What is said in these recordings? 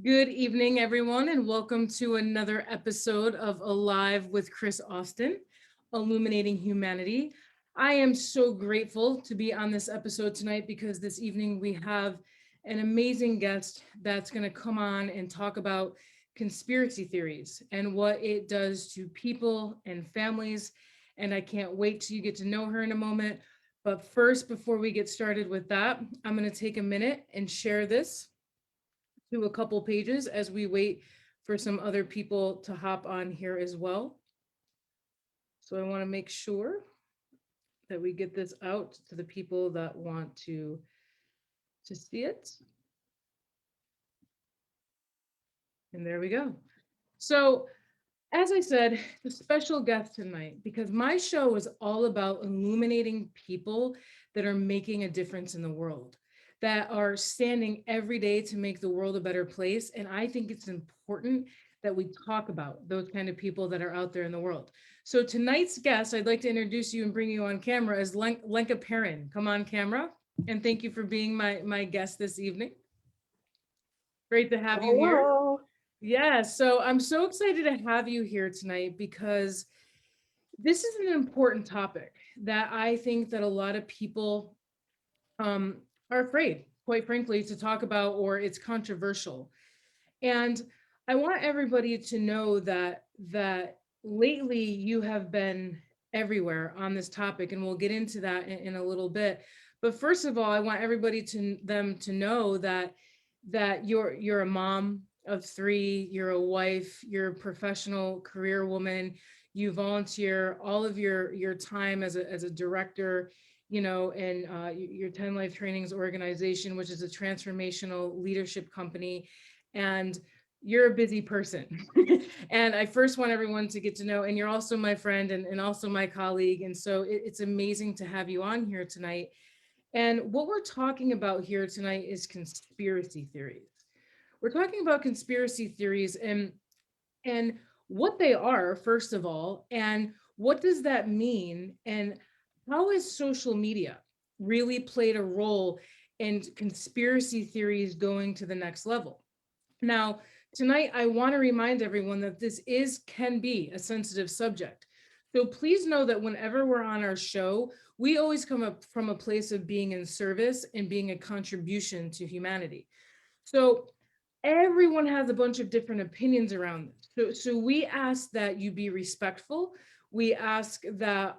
Good evening, everyone, and welcome to another episode of Alive with Chris Austin, Illuminating Humanity. I am so grateful to be on this episode tonight because this evening we have an amazing guest that's going to come on and talk about conspiracy theories and what it does to people and families. And I can't wait till you get to know her in a moment. But first, before we get started with that, I'm going to take a minute and share this to a couple pages as we wait for some other people to hop on here as well. So I want to make sure that we get this out to the people that want to see it. And there we go. So as I said, the special guest tonight, because my show is all about illuminating people that are making a difference in the world, that are standing every day to make the world a better place. And I think it's important that we talk about those kind of people that are out there in the world. So tonight's guest, I'd like to introduce you and bring you on camera as Lenka Perron. Come on camera. And thank you for being my guest this evening. Great to have you here. Hello. Yeah, so I'm so excited to have you here tonight because this is an important topic that I think that a lot of people um, are afraid, quite frankly, to talk about, or it's controversial. And I want everybody to know that lately you have been everywhere on this topic, and we'll get into that in a little bit. But first of all, I want everybody to them to know that you're a mom of three, you're a wife, you're a professional career woman, you volunteer all of your time as a director, you know, and your 10 Life Trainings organization, which is a transformational leadership company, and you're a busy person. And I first want everyone to get to know, and you're also my friend and also my colleague. And so it's amazing to have you on here tonight. And what we're talking about here tonight is conspiracy theories. We're talking about conspiracy theories and what they are, first of all, and what does that mean, and how has social media really played a role in conspiracy theories going to the next level. Now, tonight I want to remind everyone that this is can be a sensitive subject. So please know that whenever we're on our show, we always come up from a place of being in service and being a contribution to humanity. So everyone has a bunch of different opinions around this. So we ask that you be respectful. We ask that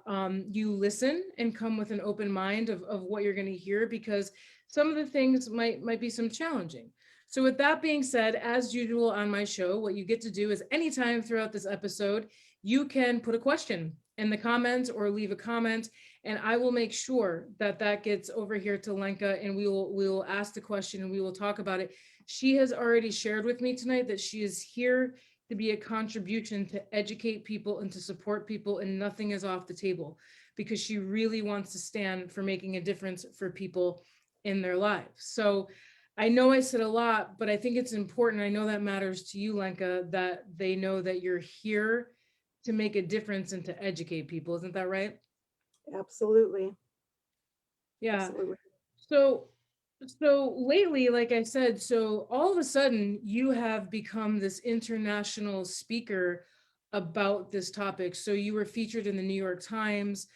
you listen and come with an open mind of what you're going to hear, because some of the things might be some challenging. So with that being said, as usual on my show, what you get to do is anytime throughout this episode, you can put a question in the comments or leave a comment, and I will make sure that that gets over here to Lenka, and we will ask the question and we will talk about it. She has already shared with me tonight that she is here to be a contribution to educate people and to support people, and nothing is off the table, because she really wants to stand for making a difference for people in their lives. So I know I said a lot, but I think it's important. I know that matters to you, Lenka, that they know that you're here to make a difference and to educate people. Isn't that right? Absolutely. Yeah. Absolutely. So so lately, like I said, so all of a sudden you have become this international speaker about this topic. So you were featured in the New York Times,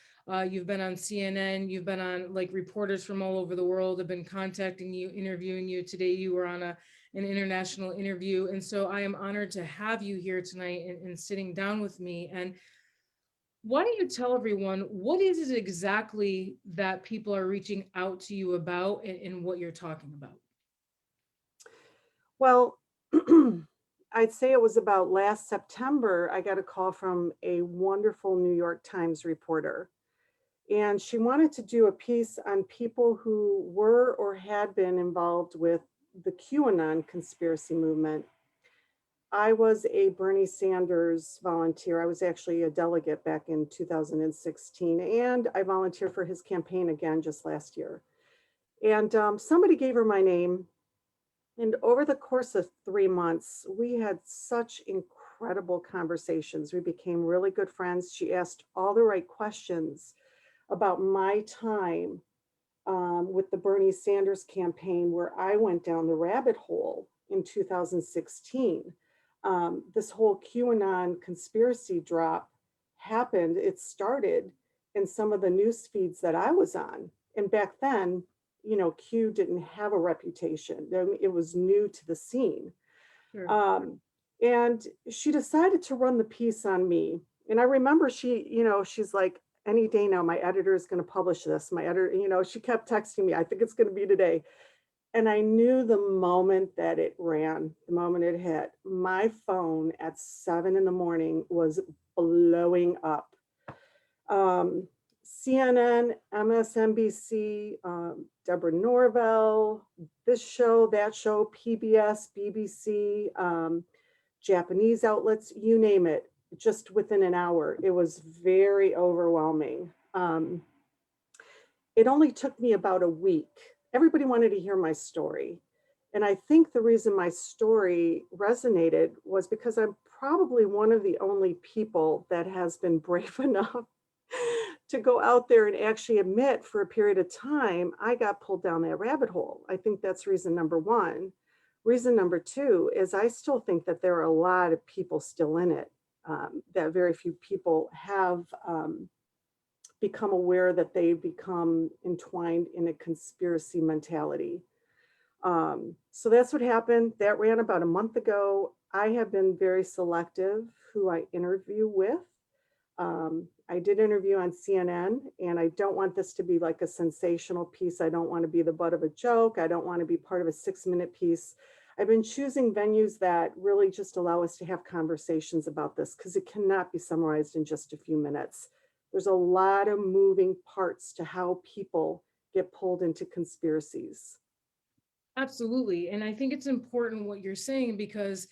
you've been on CNN, you've been on, like, reporters from all over the world have been contacting you, interviewing you. Today you were on an international interview. And so I am honored to have you here tonight and sitting down with me. And why don't you tell everyone what is it exactly that people are reaching out to you about, and what you're talking about? Well, I'd say it was about last September. I got a call from a wonderful New York Times reporter, and she wanted to do a piece on people who were or had been involved with the QAnon conspiracy movement. I was a Bernie Sanders volunteer. I was actually a delegate back in 2016, and I volunteered for his campaign again just last year. And somebody gave her my name. And over the course of 3 months, we had such incredible conversations. We became really good friends. She asked all the right questions about my time with the Bernie Sanders campaign, where I went down the rabbit hole in 2016. This whole QAnon conspiracy drop happened. It started in some of the news feeds that I was on. And back then, Q didn't have a reputation. It was new to the scene. Sure. Um, and she decided to run the piece on me. And I remember she's like, any day now, my editor is going to publish this. My editor, she kept texting me, I think it's going to be today. And I knew the moment that it ran, the moment it hit, my phone at 7 in the morning was blowing up. CNN, MSNBC, Deborah Norvell, this show, that show, PBS, BBC, Japanese outlets, you name it, just within an hour. It was very overwhelming. It only took me about a week. Everybody wanted to hear my story. And I think the reason my story resonated was because I'm probably one of the only people that has been brave enough to go out there and actually admit for a period of time, I got pulled down that rabbit hole. I think that's reason number one. Reason number two is I still think that there are a lot of people still in it, that very few people have become aware that they become entwined in a conspiracy mentality. So that's what happened. That ran about a month ago. I have been very selective who I interview with. I did interview on CNN, and I don't want this to be like a sensational piece. I don't want to be the butt of a joke. I don't want to be part of a 6-minute piece. I've been choosing venues that really just allow us to have conversations about this because it cannot be summarized in just a few minutes. There's a lot of moving parts to how people get pulled into conspiracies. Absolutely. And I think it's important what you're saying because,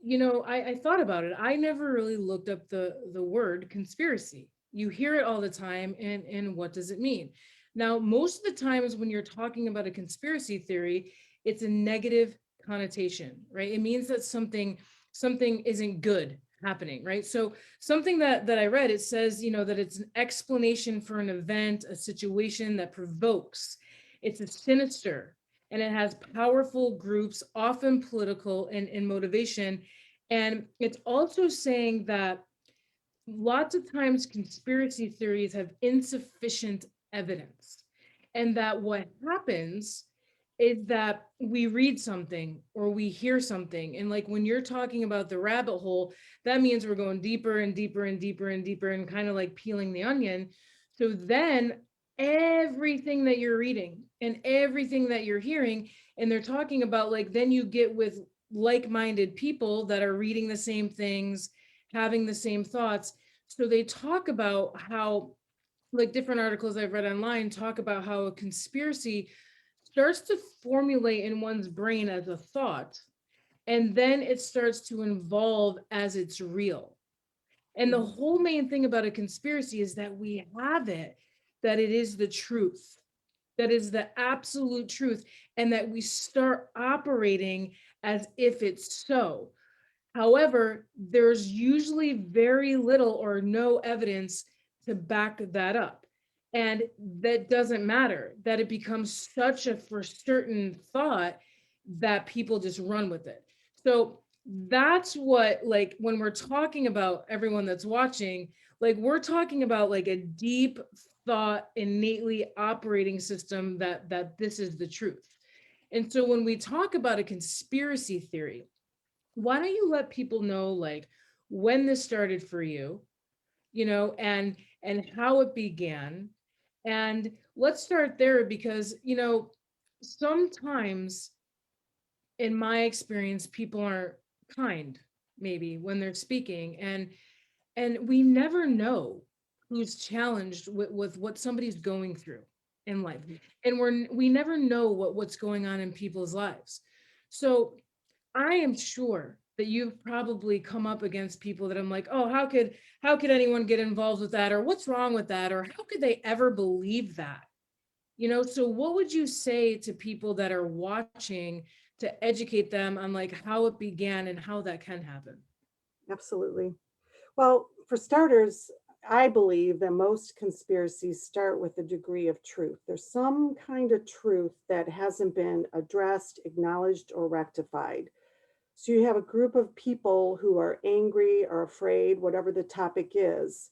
I thought about it. I never really looked up the word conspiracy. You hear it all the time, and what does it mean? Now, most of the times when you're talking about a conspiracy theory, it's a negative connotation, right? It means that something isn't good happening, right? So something that I read, it says, that it's an explanation for an event, a situation that provokes. It's a sinister, and it has powerful groups, often political and motivation. And it's also saying that lots of times conspiracy theories have insufficient evidence. And that what happens is that we read something or we hear something. And like when you're talking about the rabbit hole, that means we're going deeper and deeper and deeper and deeper and kind of like peeling the onion. So then everything that you're reading and everything that you're hearing, and they're talking about like, then you get with like-minded people that are reading the same things, having the same thoughts. So they talk about how, like different articles I've read online talk about how a conspiracy starts to formulate in one's brain as a thought, and then it starts to evolve as it's real. And the Mhm. whole main thing about a conspiracy is that we have it, that it is the truth, that is the absolute truth, and that we start operating as if it's so. However, there's usually very little or no evidence to back that up. And that doesn't matter, that it becomes such a for certain thought that people just run with it. So that's what, like, when we're talking about everyone that's watching, like, we're talking about like a deep thought, innately operating system that this is the truth. And so when we talk about a conspiracy theory, why don't you let people know like when this started for you, and how it began. And let's start there because, sometimes in my experience people aren't kind maybe when they're speaking, and we never know who's challenged with what somebody's going through in life, Mhm. and we never know what's going on in people's lives. So I am sure that you've probably come up against people that I'm like, oh, how could anyone get involved with that? Or what's wrong with that? Or how could they ever believe that? So what would you say to people that are watching to educate them on like how it began and how that can happen? Absolutely. Well, for starters, I believe that most conspiracies start with a degree of truth. There's some kind of truth that hasn't been addressed, acknowledged, or rectified. So you have a group of people who are angry or afraid, whatever the topic is,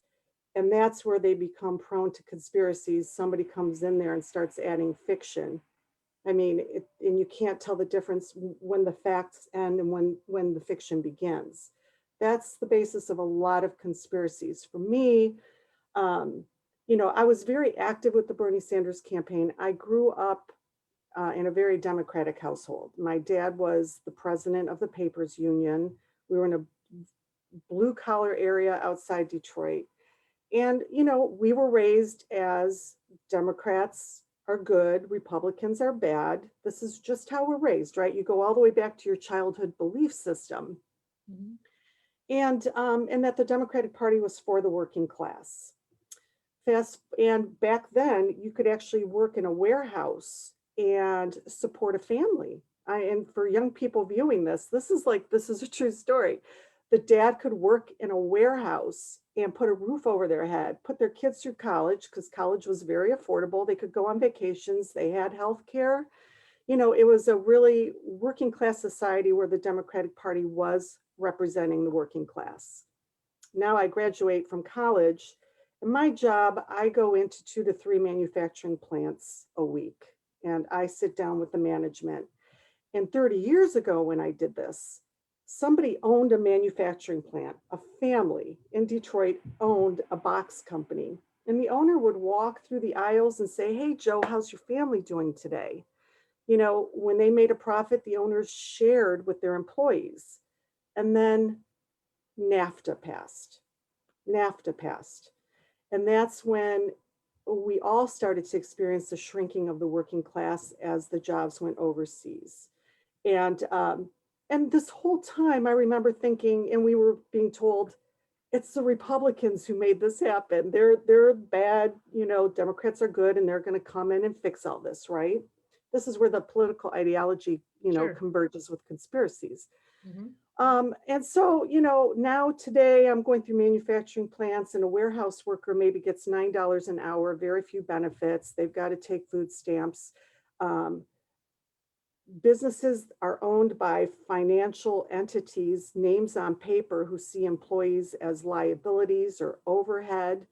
and that's where they become prone to conspiracies. Somebody comes in there and starts adding fiction. I mean, and you can't tell the difference when the facts end and when the fiction begins. That's the basis of a lot of conspiracies. For me, um, I was very active with the Bernie Sanders campaign. I grew up in a very Democratic household. My dad was the president of the Papers Union. We were in a blue collar area outside Detroit. And, we were raised as Democrats are good, Republicans are bad. This is just how we're raised, right? You go all the way back to your childhood belief system. Mhm. And that the Democratic Party was for the working class. And back then, you could actually work in a warehouse and support a family. And for young people viewing this, this is a true story. The dad could work in a warehouse and put a roof over their head, put their kids through college because college was very affordable. They could go on vacations, they had health care. It was a really working class society where the Democratic Party was representing the working class. Now I graduate from college. In my job, I go into 2 to 3 manufacturing plants a week and I sit down with the management. And 30 years ago, when I did this, somebody owned a manufacturing plant. A family in Detroit owned a box company. And the owner would walk through the aisles and say, "Hey, Joe, how's your family doing today?" When they made a profit, the owners shared with their employees. And then NAFTA passed. NAFTA passed. And that's when we all started to experience the shrinking of the working class as the jobs went overseas. And this whole time, I remember thinking, and we were being told, it's the Republicans who made this happen. They're bad, Democrats are good, and they're going to come in and fix all this, right? This is where the political ideology, Sure. converges with conspiracies. Mhm. And so, now today I'm going through manufacturing plants and a warehouse worker maybe gets $9 an hour, very few benefits. They've got to take food stamps. Um, Businesses are owned by financial entities, names on paper, who see employees as liabilities or overhead.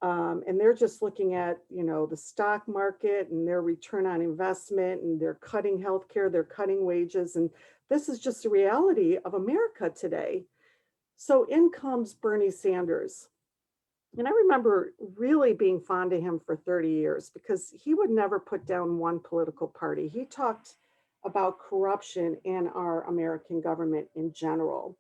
And they're just looking at, the stock market and their return on investment, and they're cutting healthcare, they're cutting wages. And this is just the reality of America today. So in comes Bernie Sanders. And I remember really being fond of him for 30 years because he would never put down one political party. He talked about corruption in our American government in general.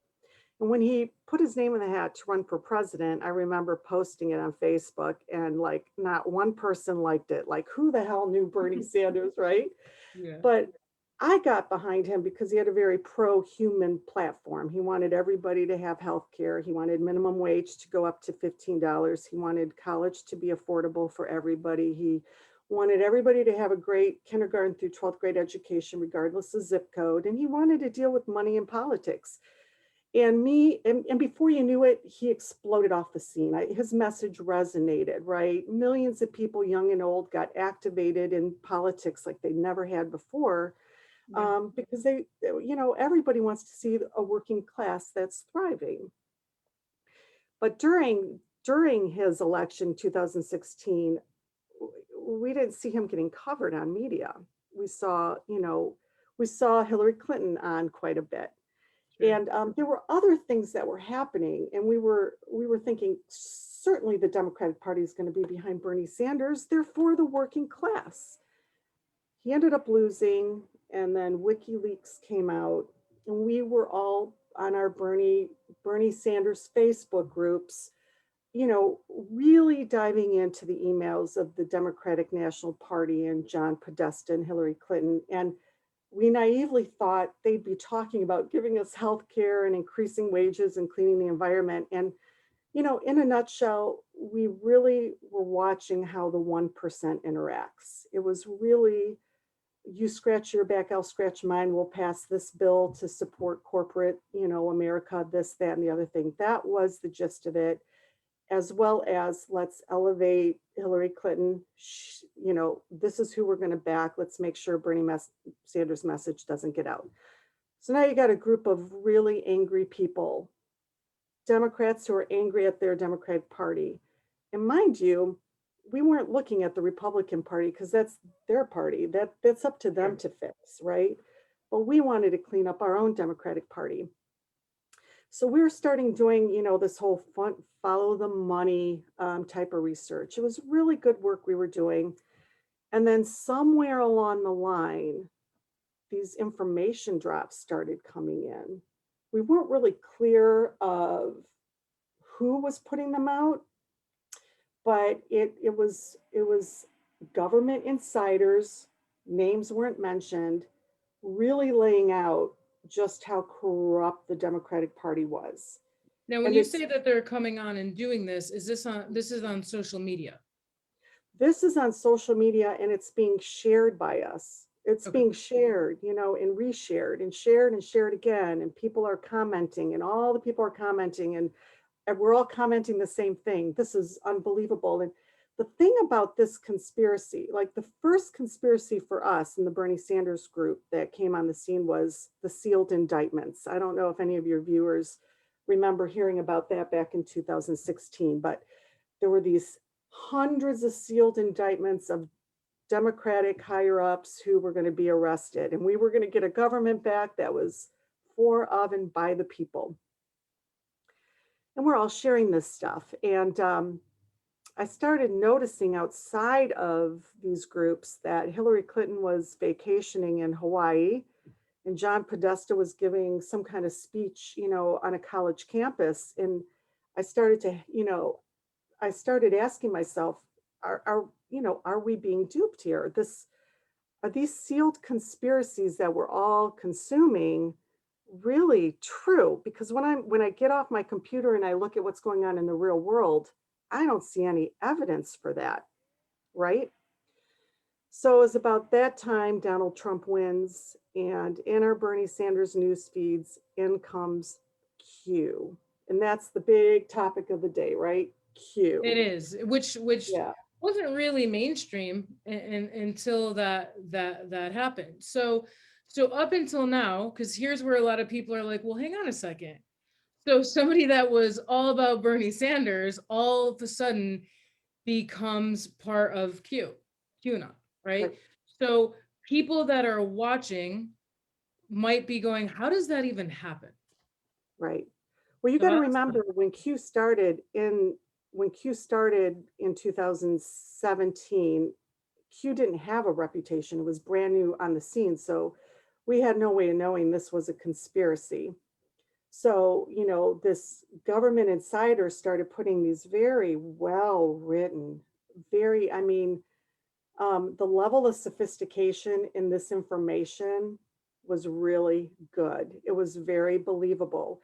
And when he put his name in the hat to run for president, I remember posting it on Facebook and like not one person liked it. Like, who the hell knew Bernie Sanders, right? Yeah. But I got behind him because he had a very pro-human platform. He wanted everybody to have health care. He wanted minimum wage to go up to $15. He wanted college to be affordable for everybody. He wanted everybody to have a great kindergarten through 12th grade education, regardless of zip code. And he wanted to deal with money and politics. And before you knew it, he exploded off the scene. His message resonated, right? Millions of people, young and old, got activated in politics like they never had before, Yeah. because everybody wants to see a working class that's thriving. But during his election, 2016, we didn't see him getting covered on media. We saw, we saw Hillary Clinton on quite a bit. Sure. And there were other things that were happening, and we were thinking certainly the Democratic Party is going to be behind Bernie Sanders. They're for the working class. He ended up losing, and then WikiLeaks came out, and we were all on our Bernie Sanders Facebook groups, really diving into the emails of the Democratic National Party and John Podesta and Hillary Clinton. And we naively thought they'd be talking about giving us health care and increasing wages and cleaning the environment. And, in a nutshell, we really were watching how the 1% interacts. It was really, you scratch your back, I'll scratch mine. We'll pass this bill to support corporate, America, this, that, and the other thing. That was the gist of it. as well as let's elevate Hillary Clinton. This is who we're going to back. Let's make sure Sanders' message doesn't get out. So now you got a group of really angry people, Democrats who are angry at their Democratic Party. And mind you, we weren't looking at the Republican Party because that's their party. That's up to them Sure. to fix, right? But we wanted to clean up our own Democratic Party. So we were starting doing, this whole fun, follow the money type of research. It was really good work we were doing. And then somewhere along the line, these information drops started coming in. We weren't really clear of who was putting them out, but it was government insiders, names weren't mentioned, really laying out just how corrupt the Democratic Party was. Now, when And you it's say that they're coming on and doing this, this is on social media? this is on social media and it's being shared by us. It's Okay. being shared, and reshared and shared again. And people are commenting, and all the people are commenting, and we're all commenting the same thing. This is unbelievable. And the thing about this conspiracy, like the first conspiracy for us in the Bernie Sanders group that came on the scene was the sealed indictments. I don't know if any of your viewers remember hearing about that back in 2016, but there were these hundreds of sealed indictments of Democratic higher ups who were going to be arrested. And we were going to get a government back that was for, of, and by the people. And we're all sharing this stuff. And I started noticing outside of these groups that Hillary Clinton was vacationing in Hawaii and John Podesta was giving some kind of speech, on a college campus. And I started to, I started asking myself, are we being duped here? Are these sealed conspiracies that we're all consuming really true? Because when I get off my computer and I look at what's going on in the real world, I don't see any evidence for that, right? So it was about that time Donald Trump wins, and in our Bernie Sanders news feeds, in comes Q. And that's the big topic of the day, right? It Q. is, which Yeah, wasn't really mainstream until that happened. So up until now, because here's where a lot of people are like, well, hang on a second. So somebody that was all about Bernie Sanders all of a sudden becomes part of QAnon, right? right, So people that are watching might be going, how does that even happen? right. Well, you So got to how does that? remember when Q started in 2017, Q didn't have a reputation. It was brand new on the scene. So we had no way of knowing this was a conspiracy. So, this government insider started putting these very well written, the level of sophistication in this information was really good. It was very believable.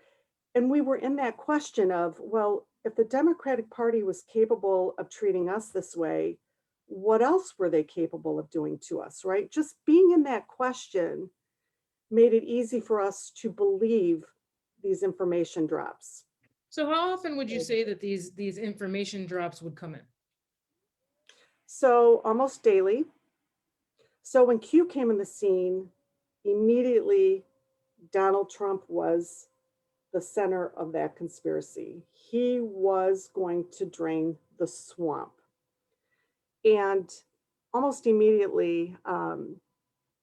And we were in that question of, well, if the Democratic Party was capable of treating us this way, what else were they capable of doing to us, right? Just being in that question made it easy for us to believe these information drops. So how often would you say that these information drops would come in? So almost daily. So when Q came in the scene, immediately Donald Trump was the center of that conspiracy. He was going to drain the swamp. And almost immediately,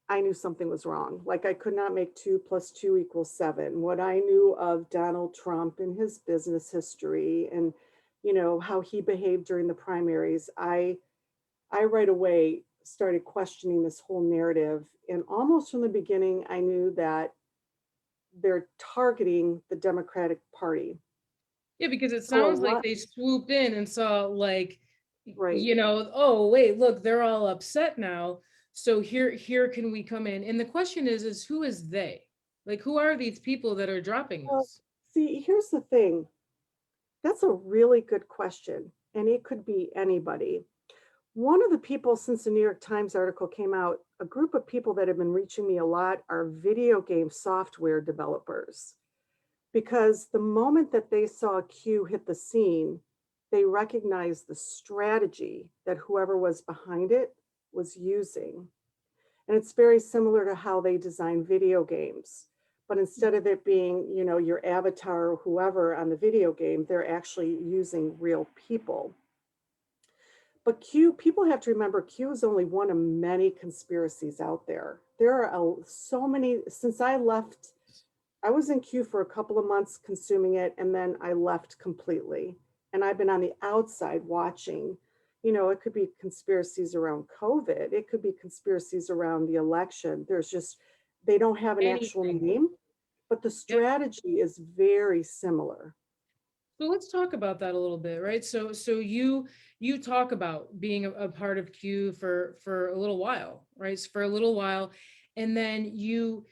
I knew something was wrong. Like I could not make 2 + 2 = 7. What I knew of Donald Trump and his business history and how he behaved during the primaries, I right away started questioning this whole narrative. And almost from the beginning, I knew that they're targeting the Democratic Party. Yeah, because it So a sounds like lot, they swooped in and saw like, right. oh wait, look, they're all upset now. So here can we come in? And the question is who is they? Like who are these people that are dropping Well, this? see, here's the thing. That's a really good question. And it could be anybody. One of the people, since the New York Times article came out, a group of people that have been reaching me a lot are video game software developers. Because the moment that they saw Q hit the scene, they recognized the strategy that whoever was behind it was using. And it's very similar to how they design video games. But instead of it being, your avatar or whoever on the video game, they're actually using real people. But people have to remember Q is only one of many conspiracies out there. There are so many. Since I left, I was in Q for a couple of months consuming it, and then I left completely. And I've been on the outside watching. It could be conspiracies around COVID, it could be conspiracies around the election. They don't have an actual Anything. name, but the Yep. strategy is very similar. So let's talk about that a little bit, right? So you talk about being a part of Q for a little while, right? So for a little while, and then you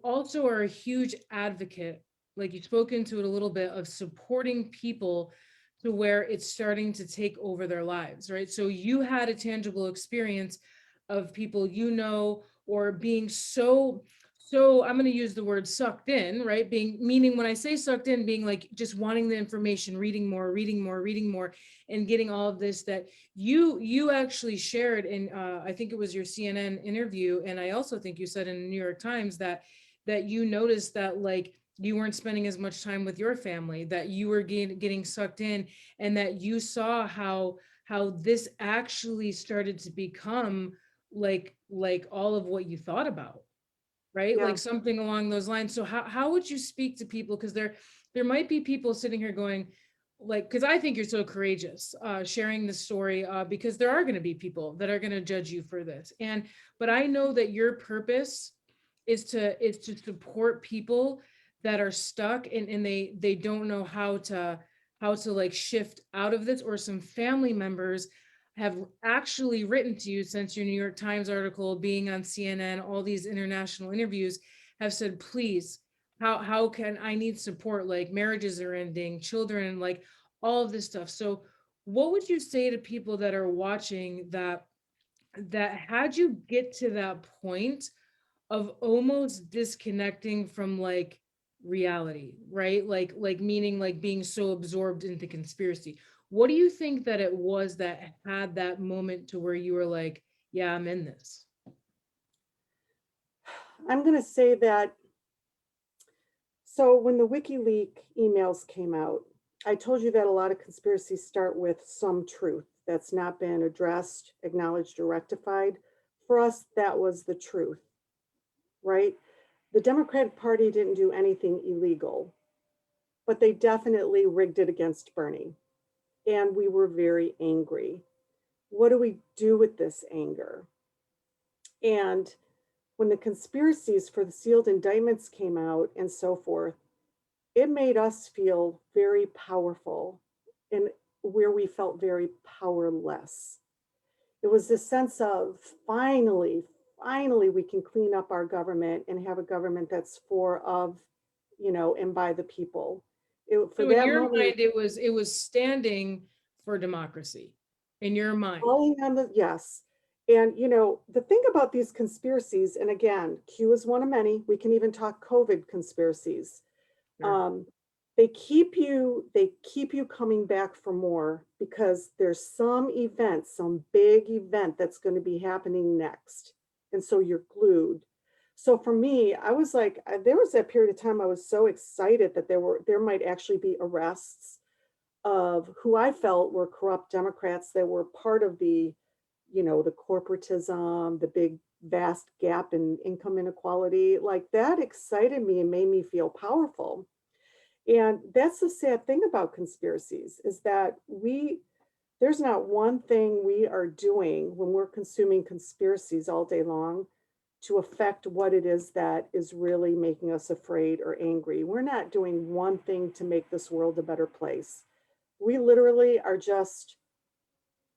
also are a huge advocate, like you spoke into it a little bit, of supporting people to where it's starting to take over their lives, right? So you had a tangible experience of people or being so I'm going to use the word sucked in, right? Being, meaning when I say sucked in, being like just wanting the information, reading more, reading more, reading more, and getting all of this that you actually shared in, I think it was your CNN interview, and I also think you said in the New York Times that you noticed that like you weren't spending as much time with your family, that you were getting sucked in, and that you saw how this actually started to become like all of what you thought about, right? Yeah. Like something along those lines. So how would you speak to people? Because there might be people sitting here going, like, because I think you're so courageous sharing this story, because there are going to be people that are going to judge you for this. But I know that your purpose is to support people that are stuck and they don't know how to like shift out of this, or some family members have actually written to you since your New York Times article, being on CNN, all these international interviews, have said, please, how can I need support? Like marriages are ending, children, like all of this stuff. So what would you say to people that are watching that had you get to that point of almost disconnecting from like reality, right? Like meaning like being so absorbed into conspiracy. What do you think that it was that had that moment to where you were like, yeah, I'm in this? I'm going to say that. So when the WikiLeaks emails came out, I told you that a lot of conspiracies start with some truth that's not been addressed, acknowledged, or rectified. For us, that was the truth, right? The Democratic Party didn't do anything illegal, but they definitely rigged it against Bernie. And we were very angry. What do we do with this anger? And when the conspiracies for the sealed indictments came out and so forth, it made us feel very powerful and where we felt very powerless. It was this sense of finally, we can clean up our government and have a government that's for, of, and by the people. For So in that your moment, mind, it was standing for democracy. In your mind. falling on the, yes. And, the thing about these conspiracies, and again, Q is one of many, we can even talk COVID conspiracies. Sure. um, they keep you coming back for more because there's some big event that's going to be happening next, and so you're glued. So for me, I was like, there was that period of time I was so excited that there might actually be arrests of who I felt were corrupt Democrats that were part of the corporatism, the big vast gap in income inequality. Like that excited me and made me feel powerful. And that's the sad thing about conspiracies is that there's not one thing we are doing when we're consuming conspiracies all day long to affect what it is that is really making us afraid or angry. We're not doing one thing to make this world a better place. We literally are just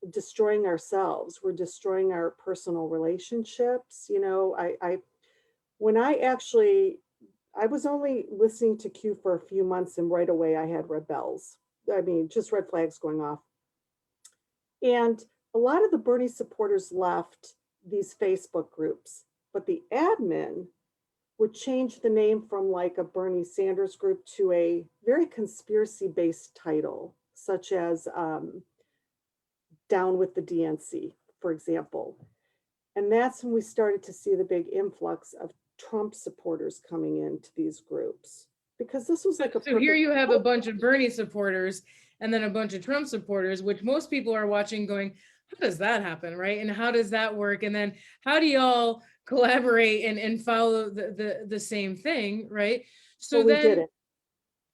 destroying ourselves. We're destroying our personal relationships. When I was only listening to Q for a few months, and right away I had red bells. I mean, just red flags going off. And a lot of the Bernie supporters left these Facebook groups, but the admin would change the name from like a Bernie Sanders group to a very conspiracy based title. such as Down with the DNC, for example. And that's when we started to see the big influx of Trump supporters coming into these groups because this was So, like a so here perfect. you have a bunch of Bernie supporters and then a bunch of Trump supporters, which most people are watching going, how does that happen, right? And how does that work? And then how do y'all collaborate and follow the same thing, right? Well, So we did then, it.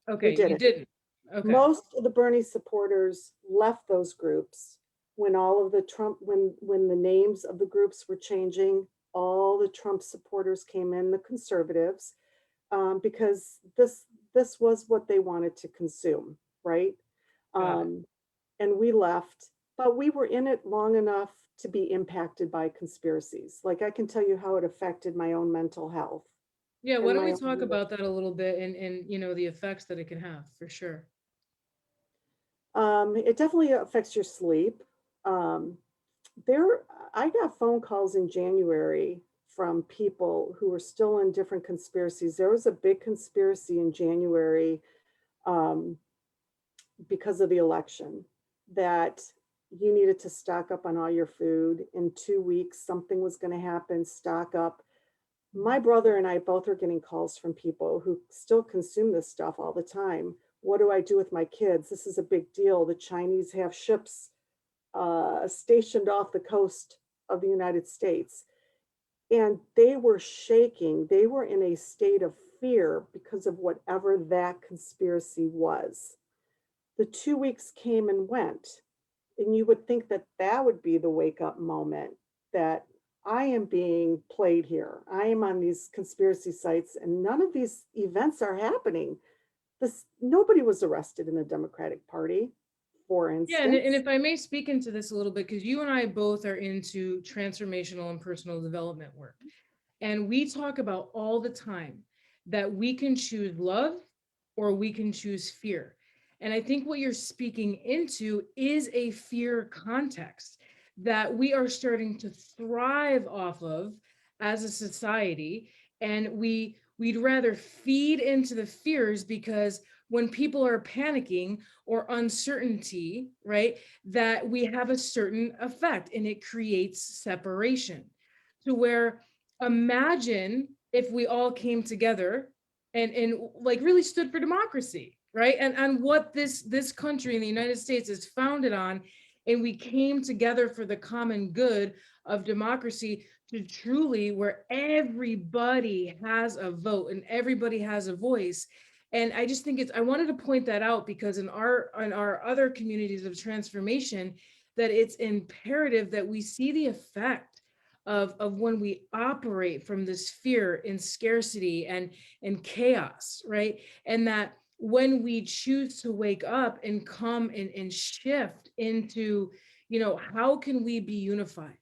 We okay, did you it. didn't. Okay. Most of the Bernie supporters left those groups when all of the Trump when the names of the groups were changing. All the Trump supporters came in, the conservatives, because this was what they wanted to consume, right? Got it. Um, and we left, but we were in it long enough to be impacted by conspiracies. Like I can tell you how it affected my own mental health Yeah, why and don't my we own talk about that a little bit and the effects that it can have for sure. it definitely affects your sleep. Um, there, I got phone calls in January from people who were still in different conspiracies. There was a big conspiracy in January um, because of the election that you needed to stock up on all your food. In 2 weeks, something was going to happen, stock up. My brother and I both are getting calls from people who still consume this stuff all the time. What do I do with my kids? This is a big deal. The Chinese have ships stationed off the coast of the United States. And they were shaking. They were in a state of fear because of whatever that conspiracy was. The 2 weeks came and went. And you would think that that would be the wake up moment that I am being played here. I am on these conspiracy sites and none of these events are happening. This nobody was arrested in the Democratic Party, for Yeah, and instance. if I may speak into this a little bit, because you and I both are into transformational and personal development work. And we talk about all the time that we can choose love or we can choose fear. And I think what you're speaking into is a fear context that we are starting to thrive off of as a society. And we'd rather feed into the fears because when people are panicking or uncertainty, right, that we have a certain effect and it creates separation to where imagine if we all came together and like really stood for democracy, right? And what this country in the United States is founded on, and we came together for the common good of democracy to truly where everybody has a vote and everybody has a voice. And I just think I wanted to point that out because in our other communities of transformation, that it's imperative that we see the effect of when we operate from this fear and scarcity and chaos, right? And that when we choose to wake up and come and shift into, how can we be unified?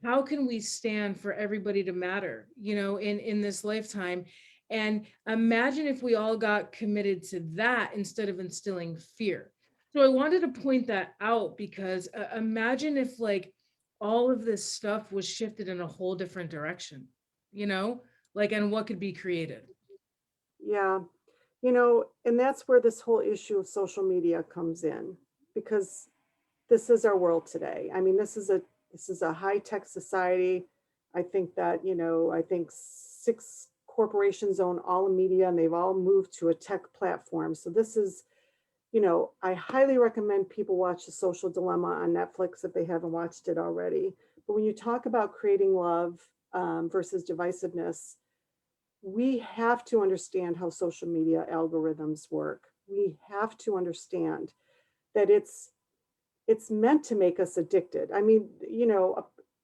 How can we stand for everybody to matter, in this lifetime? And imagine if we all got committed to that instead of instilling fear. So I wanted to point that out because imagine if like all of this stuff was shifted in a whole different direction, you know, like, and what could be created. Yeah. And that's where this whole issue of social media comes in because this is our world today. I mean, this is a high-tech society. I think that, I think 6 corporations own all the media and they've all moved to a tech platform. So this is, I highly recommend people watch The Social Dilemma on Netflix if they haven't watched it already. But when you talk about creating love versus divisiveness, we have to understand how social media algorithms work. We have to understand that it's meant to make us addicted. I mean,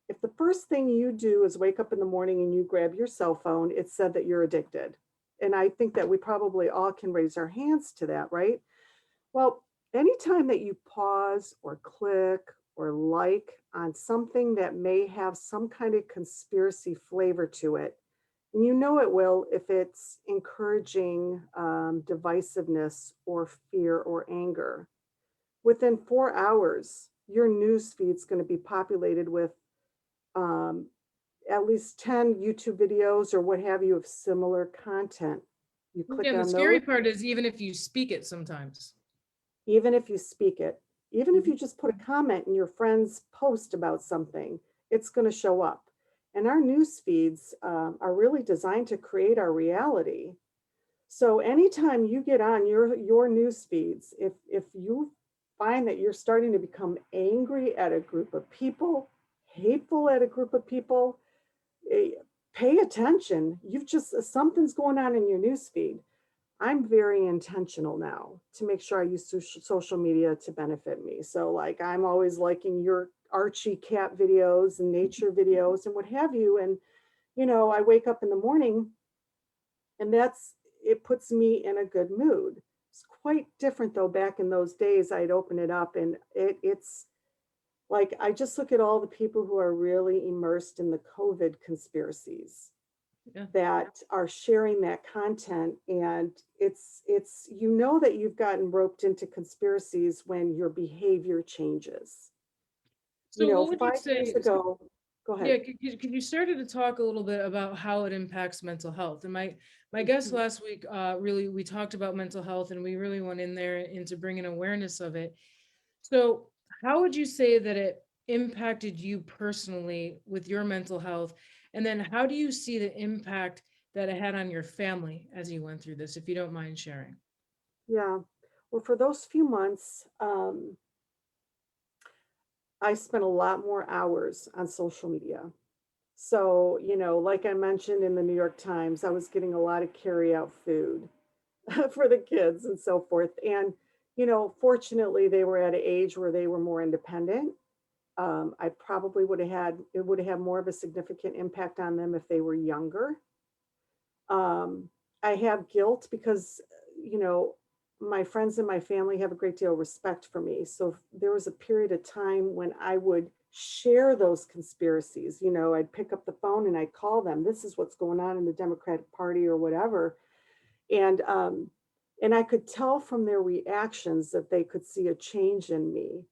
if the first thing you do is wake up in the morning and you grab your cell phone, it's said that you're addicted. And I think that we probably all can raise our hands to that, right? Well, anytime that you pause or click or like on something that may have some kind of conspiracy flavor to it, and you know it will if it's encouraging divisiveness or fear or anger. Within 4 hours, your news feed's going to be populated with um, at least 10 YouTube videos or what have you of similar content. You Yeah, click and the on scary those. part is even if you speak it sometimes. even if you speak it, even if Mhm. you just put a comment in your friend's post about something, it's going to show up. And our news feeds are really designed to create our reality. So anytime you get on your news feeds, if you find that you're starting to become angry at a group of people, hateful at a group of people, eh, pay attention. You've just something's going on in your news feed. I'm very intentional now to make sure I use social media to benefit me. So like I'm always liking your Archie cat videos and nature videos and what have you. And I wake up in the morning and it puts me in a good mood. It's quite different though. Back in those days, I'd open it up and it's like I just look at all the people who are really immersed in the COVID conspiracies Yeah. that are sharing that content, and it's that you've gotten roped into conspiracies when your behavior changes. So what would you 5 years say? ago. Go ahead. Yeah, could you started to talk a little bit about how it impacts mental health? And my guest last week, really, we talked about mental health, and we really went in there into bringing awareness of it. So, how would you say that it impacted you personally with your mental health? And then, how do you see the impact that it had on your family as you went through this, if you don't mind sharing? Yeah. Well, for those few months, I spent a lot more hours on social media. So, like I mentioned in the New York Times, I was getting a lot of carry out food for the kids and so forth. And, fortunately, they were at an age where they were more independent. I probably would have had more of a significant impact on them if they were younger. Um, I have guilt because, you know, my friends and my family have a great deal of respect for me. So there was a period of time when I would share those conspiracies. I'd pick up the phone and I'd call them. This is what's going on in the Democratic Party or whatever. And I could tell from their reactions that they could see a change in me.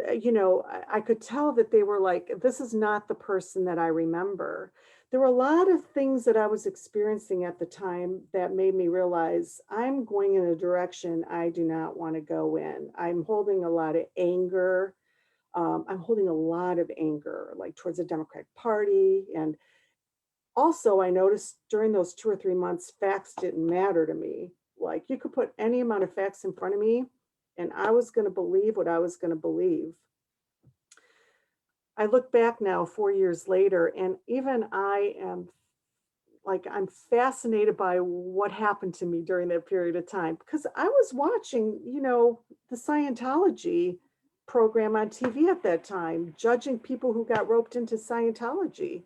I could tell that they were like, this is not the person that I remember. There were a lot of things that I was experiencing at the time that made me realize I'm going in a direction I do not want to go in. I'm holding a lot of anger. I'm holding a lot of anger, like towards the Democratic Party. And also, I noticed during those 2 or 3 months, facts didn't matter to me. Like you could put any amount of facts in front of me, and I was going to believe what I was going to believe. I look back now 4 years later, and even I am like, I'm fascinated by what happened to me during that period of time because I was watching, the Scientology program on TV at that time, judging people who got roped into Scientology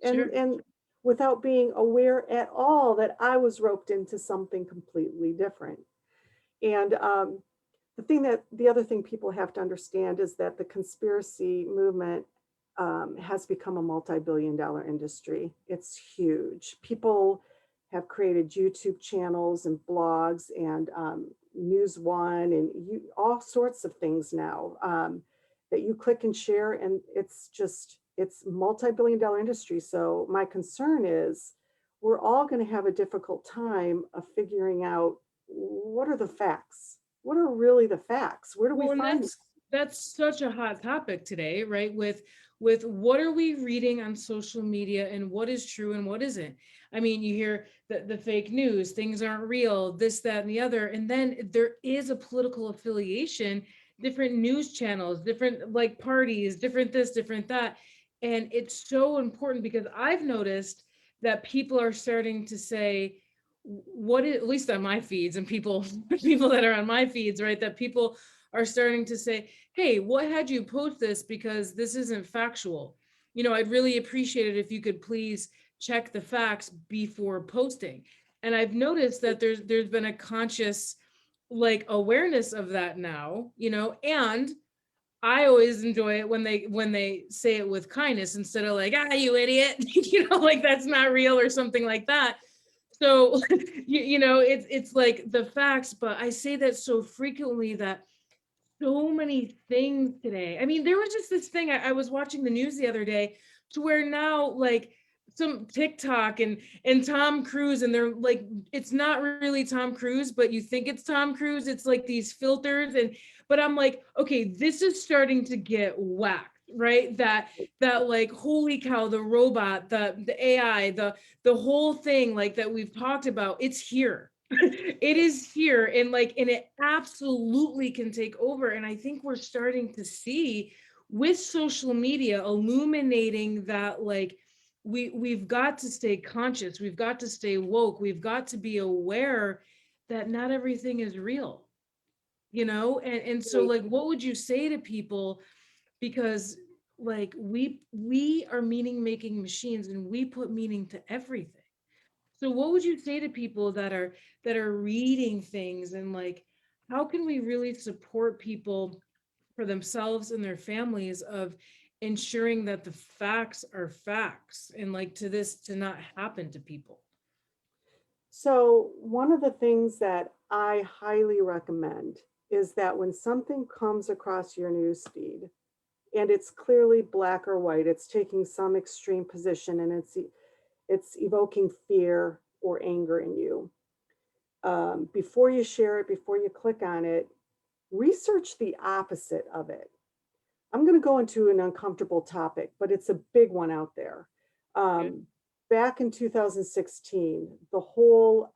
and Sure. and without being aware at all that I was roped into something completely different. And the other thing people have to understand is that the conspiracy movement has become a multi-billion-dollar industry. It's huge. People have created YouTube channels and blogs and News One and all sorts of things now that you click and share, and it's multi-billion-dollar industry. So my concern is we're all going to have a difficult time of figuring out what are the facts. What are really the facts? Where do we Well, and find them? that's such a hot topic today, right? With what are we reading on social media and what is true and what isn't. I mean, you hear the fake news, things aren't real, this, that, and the other. And then there is a political affiliation, different news channels, different like parties, different this, different that. And it's so important because I've noticed that people are starting to say, what is, at least on my feeds and people that are on my feeds, right? That people are starting to say, hey, what had you post this because this isn't factual? I'd really appreciate it if you could please check the facts before posting. And I've noticed that there's been a conscious like awareness of that now, and I always enjoy it when they say it with kindness instead of like, you idiot, like that's not real or something like that. So it's like the facts, but I say that so frequently that so many things today. I mean, there was just this thing. I was watching the news the other day to where now, like, some TikTok and Tom Cruise, and they're like, it's not really Tom Cruise, but you think it's Tom Cruise. It's like these filters, and but I'm like, okay, this is starting to get whacked, right? That like, holy cow, the robot, the AI, the whole thing like that we've talked about, it's here. It is here, and it absolutely can take over. And I think we're starting to see with social media illuminating that, like, we've got to stay conscious, we've got to stay woke, we've got to be aware that not everything is real, and so, Right. like, what would you say to people? Because, like, we are meaning making machines, and we put meaning to everything. So what would you say to people that are reading things, and, like, how can we really support people for themselves and their families of ensuring that the facts are facts, and, like, to this to not happen to people? So, one of the things that I highly recommend is that when something comes across your newsfeed and it's clearly black or white, it's taking some extreme position and it's evoking fear or anger in you. Before you share it, before you click on it, research the opposite of it. I'm going to go into an uncomfortable topic, but it's a big one out there. Okay. Um, Back in 2016, the whole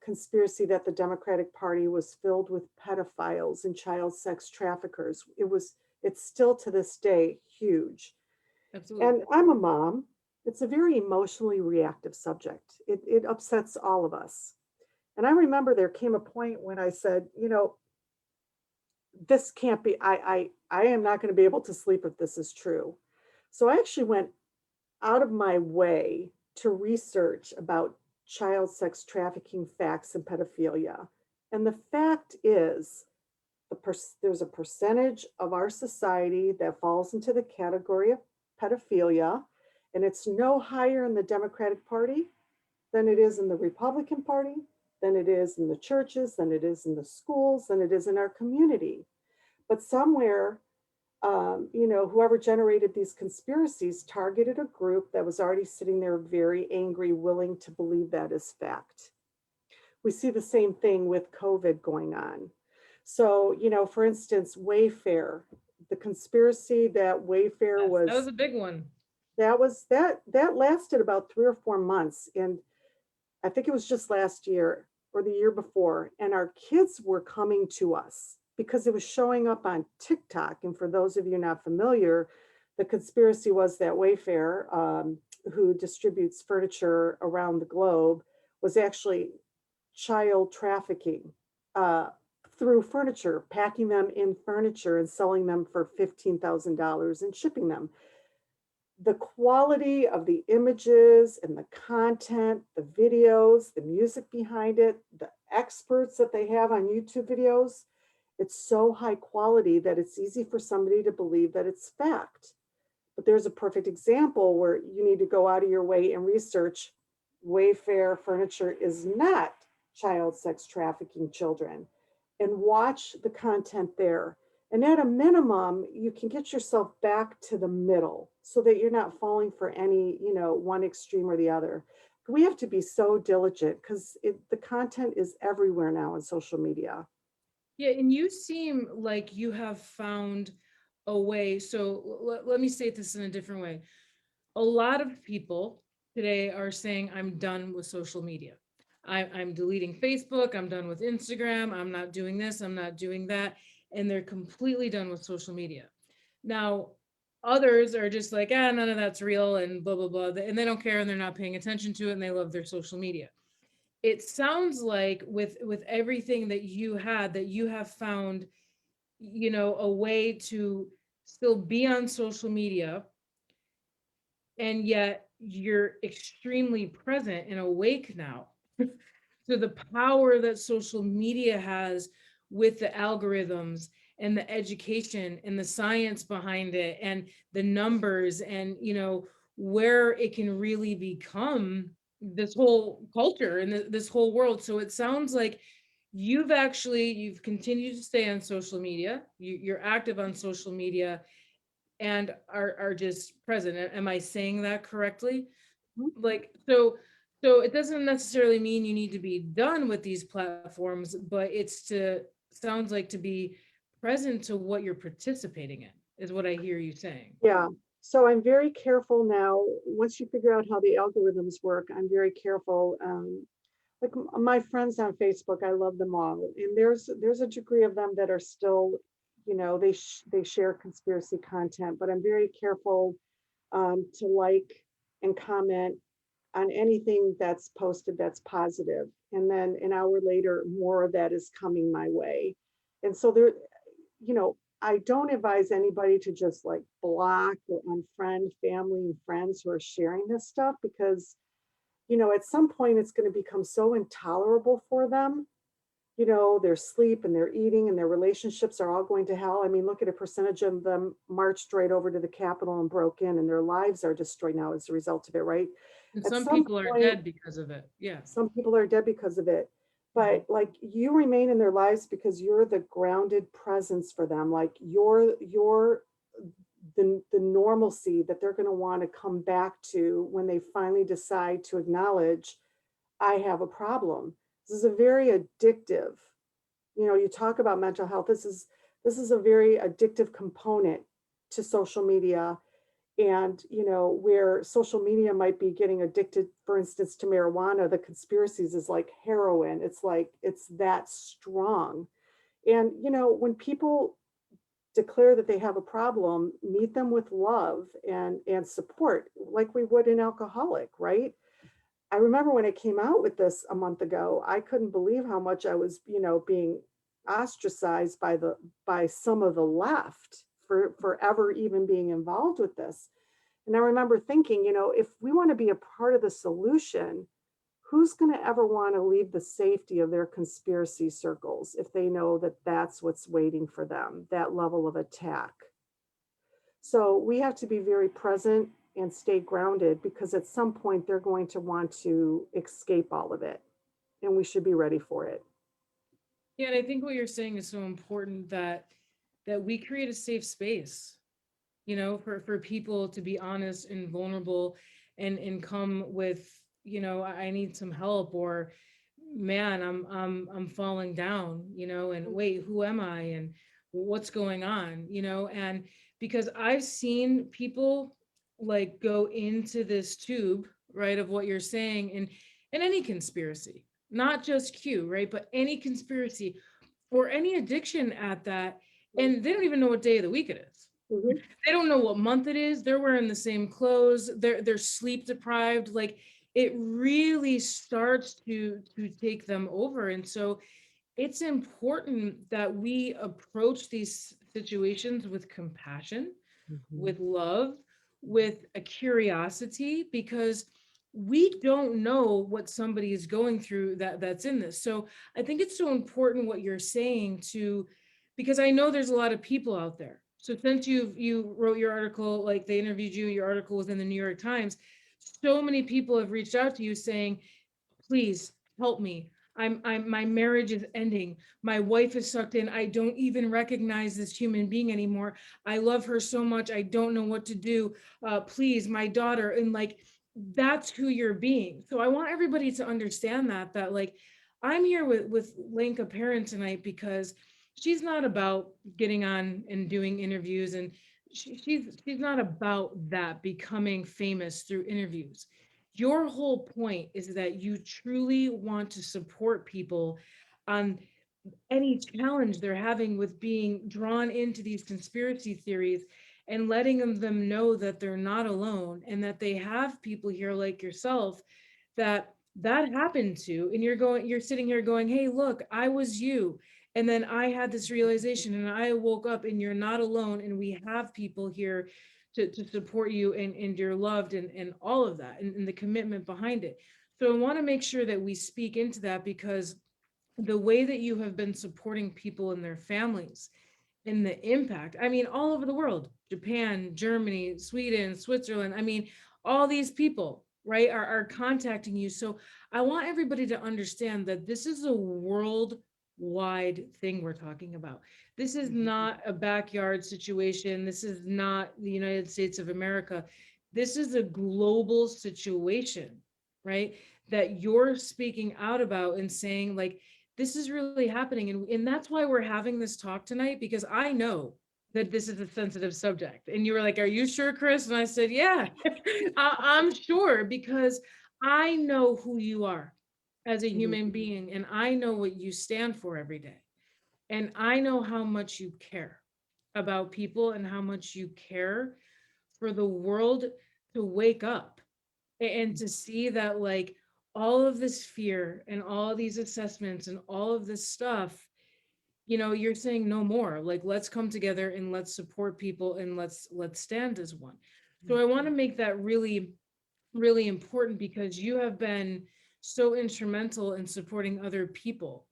conspiracy that the Democratic Party was filled with pedophiles and child sex traffickers. It's still to this day huge. Absolutely. And I'm a mom. It's a very emotionally reactive subject. It upsets all of us. And I remember there came a point when I said, this can't be, I am not going to be able to sleep if this is true. So I actually went out of my way to research about child sex trafficking facts and pedophilia. And the fact is, there's a percentage of our society that falls into the category of pedophilia, and it's no higher in the Democratic Party than it is in the Republican Party, than it is in the churches, than it is in the schools, than it is in our community. But somewhere, whoever generated these conspiracies targeted a group that was already sitting there very angry, willing to believe that as fact. We see the same thing with COVID going on. So, for instance, Wayfair, the conspiracy that Wayfair Yes, that was was a big one. that lasted about 3 or 4 months, and I think it was just last year or the year before, and our kids were coming to us because it was showing up on TikTok. And for those of you not familiar, the conspiracy was that Wayfair, who distributes furniture around the globe, was actually child trafficking uh, through furniture, packing them in furniture and selling them for $15,000 and shipping them. The quality of the images and the content, the videos, the music behind it, the experts that they have on YouTube videos, it's so high quality that it's easy for somebody to believe that it's fact. But there's a perfect example where you need to go out of your way and research. Wayfair furniture is not child sex trafficking children, and watch the content there. And at a minimum, you can get yourself back to the middle so that you're not falling for any, one extreme or the other. We have to be so diligent because the content is everywhere now on social media. Yeah, and you seem like you have found a way. So let me say this in a different way. A lot of people today are saying, I'm done with social media. I'm deleting Facebook. I'm done with Instagram. I'm not doing this. I'm not doing that. And they're completely done with social media. Now, others are just like, none of that's real and blah, blah, blah. And they don't care, and they're not paying attention to it, and they love their social media. It sounds like with everything that you had, that you have found, a way to still be on social media, and yet you're extremely present and awake now to the power that social media has with the algorithms and the education and the science behind it and the numbers, and where it can really become this whole culture and this whole world. So it sounds like you've continued to stay on social media, you're active on social media, and are just present. Am I saying that correctly? Like, so it doesn't necessarily mean you need to be done with these platforms, but it's to, sounds like, to be present to what you're participating in, is what I hear you saying. Yeah. So I'm very careful now. Once you figure out how the algorithms work, I'm very careful. Like my friends on Facebook, I love them all, and there's a degree of them that are still, they share conspiracy content, but I'm very careful to like and comment on anything that's posted that's positive. And then an hour later, more of that is coming my way. And so there, I don't advise anybody to just like block or unfriend family and friends who are sharing this stuff because, at some point it's going to become so intolerable for them. Their sleep and their eating and their relationships are all going to hell. I mean, look at a percentage of them marched right over to the Capitol and broke in, and their lives are destroyed now as a result of it, right? And At some some people are point, dead because of it. Yeah. some people are dead because of it, Mhm. but like you remain in their lives because you're the grounded presence for them. Like you're the normalcy that they're going to want to come back to when they finally decide to acknowledge I have a problem. This is a very addictive. You talk about mental health. This is a very addictive component to social media, and where social media might be getting addicted, for instance, to marijuana, the conspiracies is like heroin. It's like it's that strong. And when people declare that they have a problem, meet them with love and support like we would an alcoholic, right? I remember when I came out with this a month ago, I couldn't believe how much I was, being ostracized by some of the left for forever even being involved with this. And I remember thinking, if we want to be a part of the solution, who's going to ever want to leave the safety of their conspiracy circles if they know that that's what's waiting for them, that level of attack? So we have to be very present and stay grounded because at some point they're going to want to escape all of it, and we should be ready for it. Yeah, and I think what you're saying is so important, that we create a safe space, for people to be honest and vulnerable, and come with, I need some help, or man, I'm falling down, and wait, who am I, and what's going on, and because I've seen people like go into this tube, right, of what you're saying, and any conspiracy, not just Q, right, but any conspiracy or any addiction at that, and they don't even know what day of the week it is. Mhm. They don't know what month it is. They're wearing the same clothes. They're sleep deprived. Like, it really starts to take them over. And so it's important that we approach these situations with compassion, Mhm. with love, with a curiosity, because we don't know what somebody is going through that's in this. So I think it's so important what you're saying, to, because I know there's a lot of people out there. So since you wrote your article, like they interviewed you, your article was in the New York Times, so many people have reached out to you saying, please help me. My marriage is ending. My wife is sucked in. I don't even recognize this human being anymore. I love her so much. I don't know what to do. Please, my daughter. And like, that's who you're being. So I want everybody to understand that like, I'm here with Lenka Perron tonight because she's not about getting on and doing interviews, and she's not about that, becoming famous through interviews. Your whole point is that you truly want to support people on any challenge they're having with being drawn into these conspiracy theories, and letting them know that they're not alone, and that they have people here like yourself that happened to, and you're sitting here going, hey, look, I was you, and then I had this realization and I woke up, and you're not alone, and we have people here to support you, and you're loved, and all of that, and the commitment behind it. So I want to make sure that we speak into that, because the way that you have been supporting people and their families, and the impact, I mean, all over the world, Japan, Germany, Sweden, Switzerland, I mean, all these people, right, are contacting you. So I want everybody to understand that this is a worldwide thing we're talking about. This is Mhm. not a backyard situation. This is not the United States of America. This is a global situation, right? That you're speaking out about and saying, like, this is really happening. And that's why we're having this talk tonight, because I know that this is a sensitive subject. And you were like, are you sure, Chris? And I said, yeah, I'm sure, because I know who you are as a Mhm. human being, and I know what you stand for every day. And I know how much you care about people and how much you care for the world to wake up and to see that, like, all of this fear and all these assessments and all of this stuff, you're saying no more. Like, let's come together and let's support people and let's stand as one. So I want to make that really, really important, because you have been so instrumental in supporting other people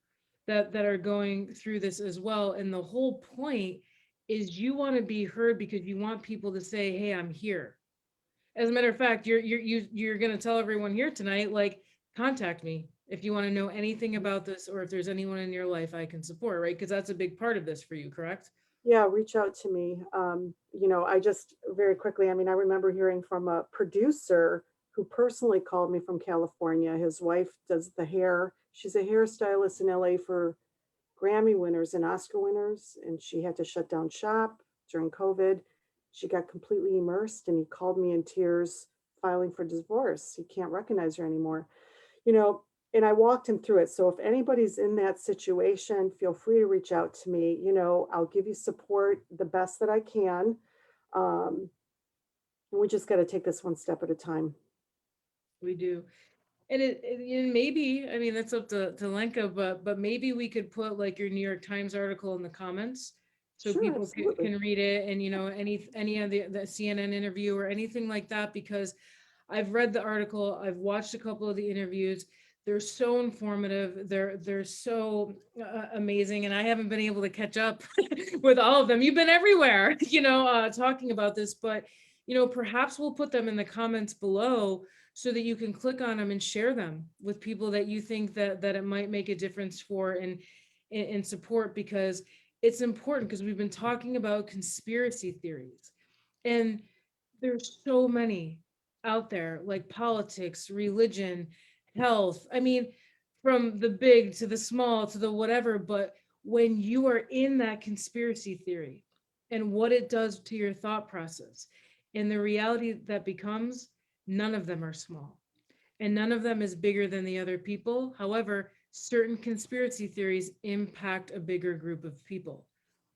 that are going through this as well. And the whole point is you want to be heard, because you want people to say, hey, I'm here. As a matter of fact, you're going to tell everyone here tonight, like, contact me if you want to know anything about this, or if there's anyone in your life I can support, right? Because that's a big part of this for you, correct? Yeah, reach out to me. I just very quickly, I mean, I remember hearing from a producer who personally called me from California. His wife does the hair. She's a hairstylist in LA for Grammy winners and Oscar winners, and she had to shut down shop during COVID. She got completely immersed, and he called me in tears, filing for divorce. He can't recognize her anymore. You know, and I walked him through it. So if anybody's in that situation, feel free to reach out to me. I'll give you support the best that I can. Um, and we just got to take this one step at a time. We do. And and maybe, I mean, that's up to Lenka, but maybe we could put like your New York Times article in the comments, so Sure, people absolutely. can read it. And any of the CNN interview or anything like that, because I've read the article, I've watched a couple of the interviews. They're so informative. They're so amazing, and I haven't been able to catch up with all of them. You've been everywhere, talking about this, but perhaps we'll put them in the comments below, so that you can click on them and share them with people that you think that it might make a difference for, and support, because it's important, because we've been talking about conspiracy theories, and there's so many out there, like politics, religion, health. I mean, from the big to the small to the whatever. But when you are in that conspiracy theory and what it does to your thought process, and the reality that becomes, none of them are small, and none of them is bigger than the other people. However, certain conspiracy theories impact a bigger group of people.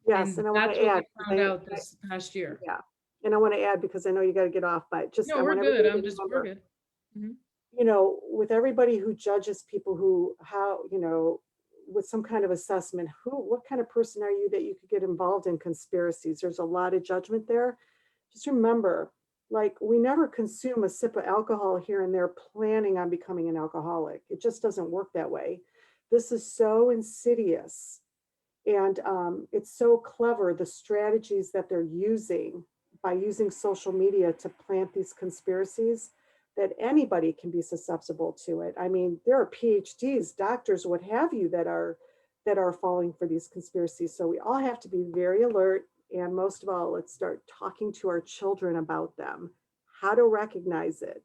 Yes, And and I want that's to what add we because found out this past year. yeah, and I want to add because I know you got to get off, but just No, I we're want good. everybody to We're remember, good. Mhm. with everybody who judges people who how with some kind of assessment, what kind of person are you that you could get involved in conspiracies? There's a lot of judgment there. Just remember, like, we never consume a sip of alcohol here and there planning on becoming an alcoholic. It just doesn't work that way. This is so insidious, and it's so clever, the strategies that they're using by using social media to plant these conspiracies, that anybody can be susceptible to it. I mean, there are PhDs, doctors, what have you, that are falling for these conspiracies. So we all have to be very alert. And most of all, let's start talking to our children about them, how to recognize it,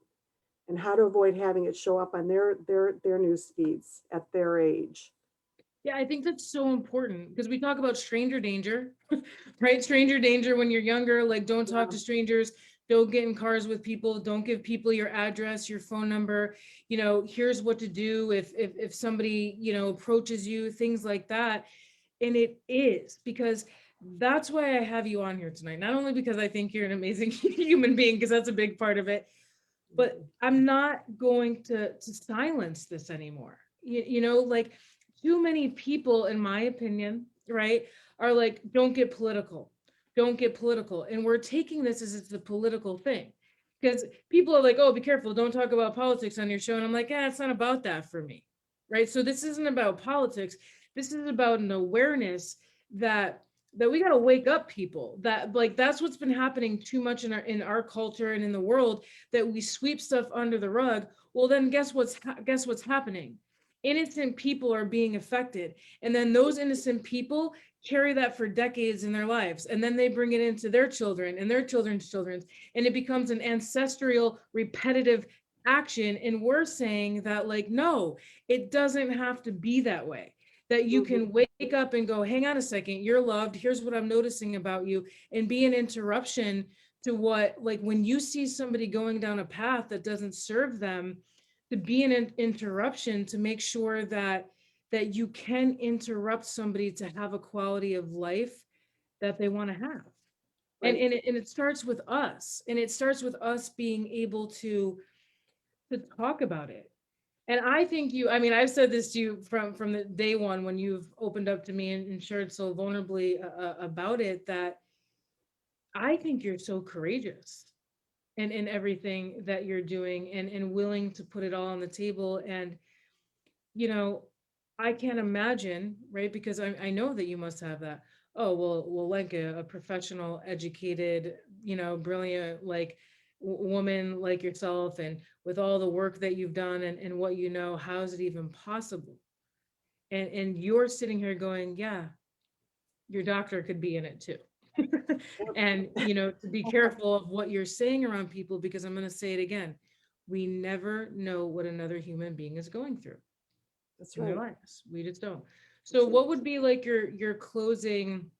and how to avoid having it show up on their news feeds at their age. Yeah, I think that's so important, because we talk about stranger danger, right? Stranger danger when you're younger, like, don't talk Yeah. to strangers, don't get in cars with people, don't give people your address, your phone number, here's what to do if somebody, approaches you, things like that. And it is because that's why I have you on here tonight. Not only because I think you're an amazing human being, because that's a big part of it, but I'm not going to silence this anymore. Like, too many people, in my opinion, right, are like, don't get political, don't get political, and we're taking this as it's a political thing, because people are like, oh, be careful, don't talk about politics on your show, and I'm like, it's not about that for me, right? So this isn't about politics. This is about an awareness that we got to wake up people, that, like, that's what's been happening too much in our culture and in the world, that we sweep stuff under the rug. Well, then guess what's happening? Innocent people are being affected, and then those innocent people carry that for decades in their lives, and then they bring it into their children and their children's children's, and it becomes an ancestral repetitive action. And we're saying that, like, no, it doesn't have to be that way, that you Mhm. can wake up and go, hang on a second, you're loved, here's what I'm noticing about you, and be an interruption to what, like, when you see somebody going down a path that doesn't serve them, to be an interruption, to make sure that you can interrupt somebody to have a quality of life that they want to have. Right. And it starts with us, and it starts with us being able to talk about it. And I think you, I mean, I've said this to you from the day one when you've opened up to me and shared so vulnerably about it, that I think you're so courageous in everything that you're doing, and willing to put it all on the table. And you know, I can't imagine, right? Because I know that you must have that. Oh, well, Lenka, a professional, educated, brilliant, like woman like yourself, and with all the work that you've done, and what you know, how is it even possible? And you're sitting here going, yeah, your doctor could be in it too. And, to be careful of what you're saying around people, because I'm going to say it again. We never know what another human being is going through That's in their right. lives. We just don't. So That's right. what would be like your closing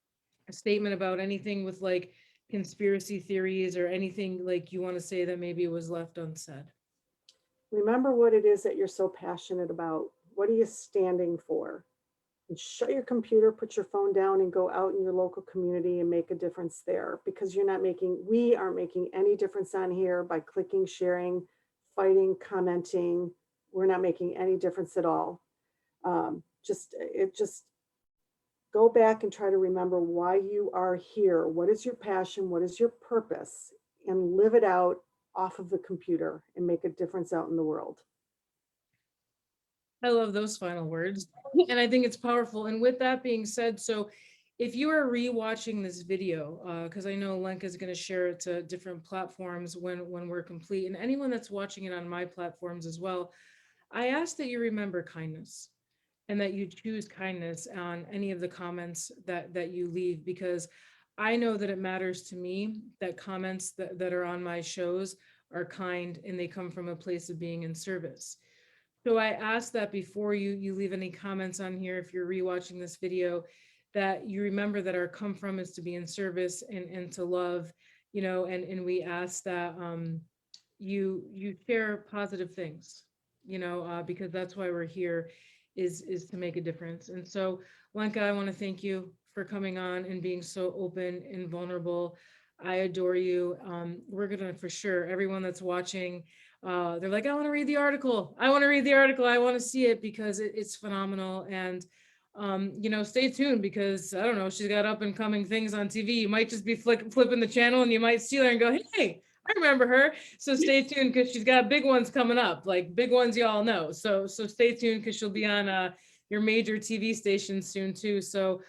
statement about anything with like conspiracy theories, or anything like you want to say that maybe was left unsaid? Remember what it is that you're so passionate about. What are you standing for? And shut your computer, put your phone down, and go out in your local community and make a difference there, because we aren't making any difference on here by clicking, sharing, fighting, commenting. We're not making any difference at all. Just go back and try to remember why you are here. What is your passion? What is your purpose? And live it out off of the computer and make a difference out in the world. I love those final words. And I think it's powerful. And with that being said, so if you are rewatching this video, because I know Lenka is going to share it to different platforms when we're complete, and anyone that's watching it on my platforms as well, I ask that you remember kindness, and that you choose kindness on any of the comments that you leave, because I know that it matters to me that comments that are on my shows are kind, and they come from a place of being in service. So I ask that before you leave any comments on here, if you're rewatching this video, that you remember that our come from is to be in service, and to love, and we ask that you share positive things, because that's why we're here, is to make a difference. And so, Lenka, I want to thank you for coming on and being so open and vulnerable. I adore you. We're gonna, for sure, everyone that's watching, they're like, I want to read the article. I want to read the article. I want to see it, because it's phenomenal. And stay tuned, because I don't know, she's got up and coming things on TV. You might just be flipping the channel, and you might see her and go, hey, I remember her. So stay tuned, because she's got big ones coming up, like big ones y'all know. So stay tuned, because she'll be on your major TV stations soon too. So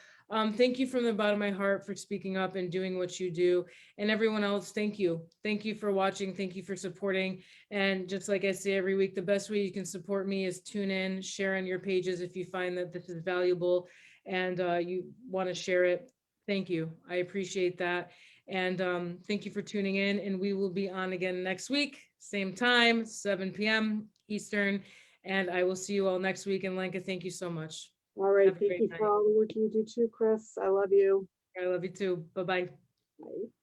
thank you from the bottom of my heart for speaking up and doing what you do. And everyone else, thank you. Thank you for watching. Thank you for supporting. And just like I say every week, the best way you can support me is tune in, share on your pages if you find that this is valuable, and you want to share it. Thank you. I appreciate that. And thank you for tuning in. And we will be on again next week, same time, 7 p.m. Eastern. And I will see you all next week. And Lenka, thank you so much. All right. Have a Thank great you for night. all the work you do too, Chris. I love you. I love you too. Bye-bye. Bye.